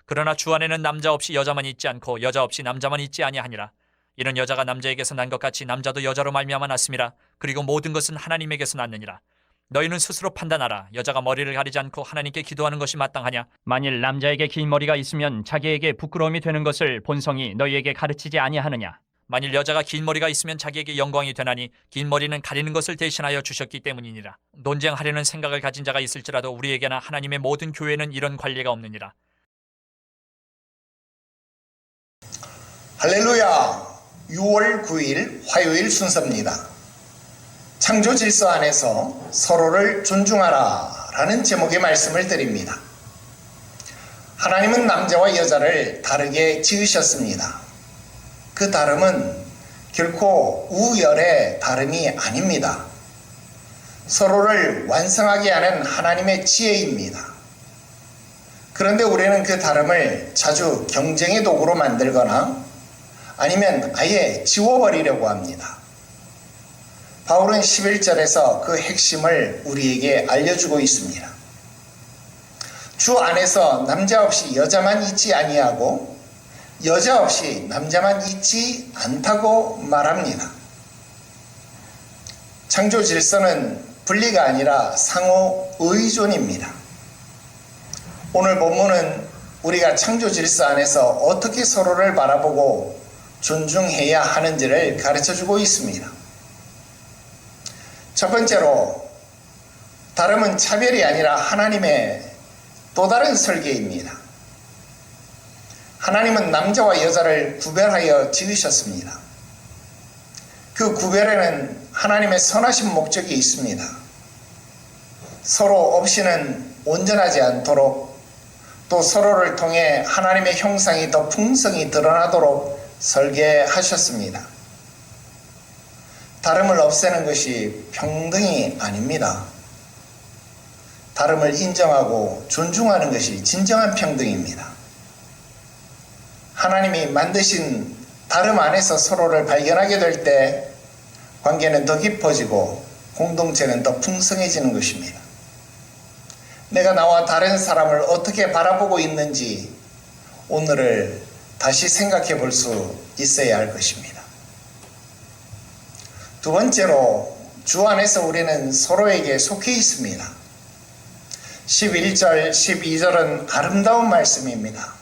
그러나 주 안에는 남자 없이 여자만 있지 않고 여자 없이 남자만 있지 아니하니라. 이는 여자가 남자에게서 난 것 같이 남자도 여자로 말미암아 났음이라. 그리고 모든 것은 하나님에게서 났느니라. 너희는 스스로 판단하라. 여자가 머리를 가리지 않고 하나님께 기도하는 것이 마땅하냐? 만일 남자에게 긴 머리가 있으면 자기에게 부끄러움이 되는 것을 본성이 너희에게 가르치지 아니하느냐? 만일 여자가 긴 머리가 있으면 자기에게 영광이 되나니 긴 머리는 가리는 것을 대신하여 주셨기 때문이니라. 논쟁하려는 생각을 가진 자가 있을지라도 우리에게나 하나님의 모든 교회는 이런 관례가 없느니라. 할렐루야. 6월 9일 화요일 순서입니다. 창조 질서 안에서 서로를 존중하라 라는 제목의 말씀을 드립니다. 하나님은 남자와 여자를 다르게 지으셨습니다. 그 다름은 결코 우열의 다름이 아닙니다. 서로를 완성하게 하는 하나님의 지혜입니다. 그런데 우리는 그 다름을 자주 경쟁의 도구로 만들거나 아니면 아예 지워버리려고 합니다. 바울은 11절에서 그 핵심을 우리에게 알려주고 있습니다. 주 안에서 남자 없이 여자만 있지 아니하고 여자 없이 남자만 있지 않다고 말합니다. 창조 질서는 분리가 아니라 상호 의존입니다. 오늘 본문은 우리가 창조 질서 안에서 어떻게 서로를 바라보고 존중해야 하는지를 가르쳐주고 있습니다. 첫 번째로, 다름은 차별이 아니라 하나님의 또 다른 설계입니다. 하나님은 남자와 여자를 구별하여 지으셨습니다. 그 구별에는 하나님의 선하신 목적이 있습니다. 서로 없이는 온전하지 않도록, 또 서로를 통해 하나님의 형상이 더 풍성히 드러나도록 설계하셨습니다. 다름을 없애는 것이 평등이 아닙니다. 다름을 인정하고 존중하는 것이 진정한 평등입니다. 하나님이 만드신 다름 안에서 서로를 발견하게 될 때 관계는 더 깊어지고 공동체는 더 풍성해지는 것입니다. 내가 나와 다른 사람을 어떻게 바라보고 있는지 오늘을 다시 생각해 볼 수 있어야 할 것입니다. 두 번째로, 주 안에서 우리는 서로에게 속해 있습니다. 11절, 12절은 아름다운 말씀입니다.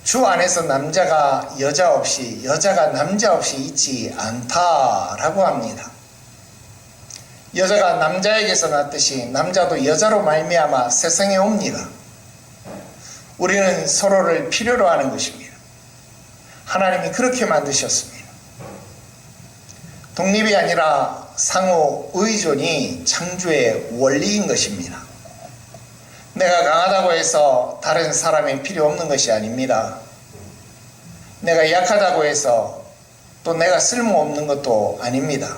주 안에서 남자가 여자 없이, 여자가 남자 없이 있지 않다라고 합니다. 여자가 남자에게서 났듯이 남자도 여자로 말미암아 세상에 옵니다. 우리는 서로를 필요로 하는 것입니다. 하나님이 그렇게 만드셨습니다. 독립이 아니라 상호 의존이 창조의 원리인 것입니다. 내가 강하다고 해서 다른 사람이 필요 없는 것이 아닙니다. 내가 약하다고 해서 또 내가 쓸모없는 것도 아닙니다.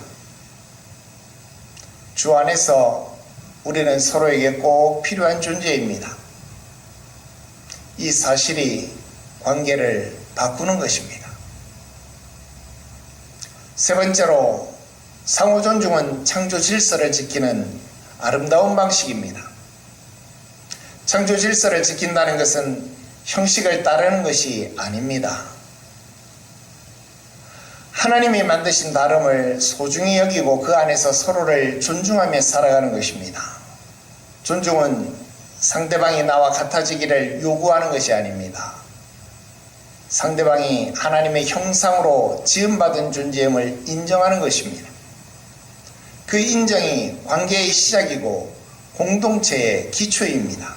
주 안에서 우리는 서로에게 꼭 필요한 존재입니다. 이 사실이 관계를 바꾸는 것입니다. 세 번째로, 상호 존중은 창조 질서를 지키는 아름다운 방식입니다. 창조 질서를 지킨다는 것은 형식을 따르는 것이 아닙니다. 하나님이 만드신 다름을 소중히 여기고 그 안에서 서로를 존중하며 살아가는 것입니다. 존중은 상대방이 나와 같아지기를 요구하는 것이 아닙니다. 상대방이 하나님의 형상으로 지음받은 존재임을 인정하는 것입니다. 그 인정이 관계의 시작이고 공동체의 기초입니다.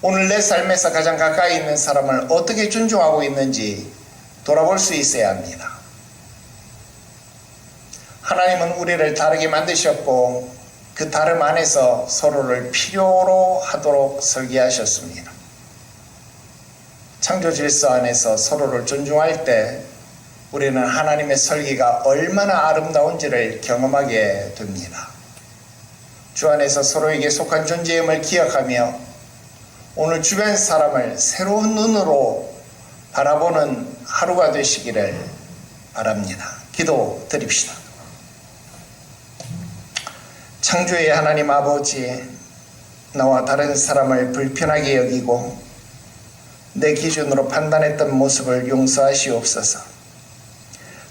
오늘 내 삶에서 가장 가까이 있는 사람을 어떻게 존중하고 있는지 돌아볼 수 있어야 합니다. 하나님은 우리를 다르게 만드셨고 그 다름 안에서 서로를 필요로 하도록 설계하셨습니다. 창조 질서 안에서 서로를 존중할 때 우리는 하나님의 설계가 얼마나 아름다운지를 경험하게 됩니다. 주 안에서 서로에게 속한 존재임을 기억하며 오늘 주변 사람을 새로운 눈으로 바라보는 하루가 되시기를 바랍니다. 기도 드립시다. 창조의 하나님 아버지, 나와 다른 사람을 불편하게 여기고 내 기준으로 판단했던 모습을 용서하시옵소서.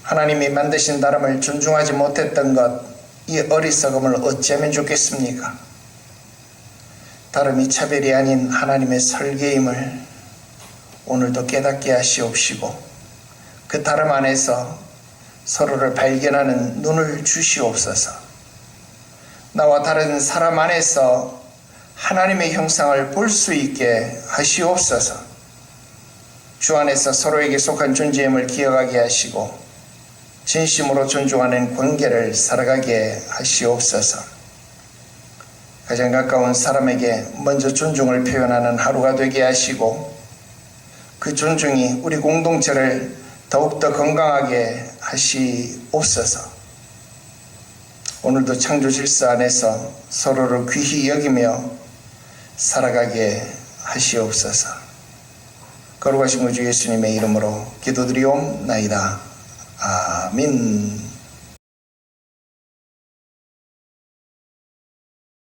하나님이 만드신 다름을 존중하지 못했던 것, 이 어리석음을 어찌하면 좋겠습니까? 다름이 차별이 아닌 하나님의 설계임을 오늘도 깨닫게 하시옵시고 그 다름 안에서 서로를 발견하는 눈을 주시옵소서. 나와 다른 사람 안에서 하나님의 형상을 볼 수 있게 하시옵소서. 주 안에서 서로에게 속한 존재임을 기억하게 하시고 진심으로 존중하는 관계를 살아가게 하시옵소서. 가장 가까운 사람에게 먼저 존중을 표현하는 하루가 되게 하시고 그 존중이 우리 공동체를 더욱더 건강하게 하시옵소서. 오늘도 창조 질서 안에서 서로를 귀히 여기며 살아가게 하시옵소서. 거룩하신 구주 예수님의 이름으로 기도드리옵나이다. 아멘.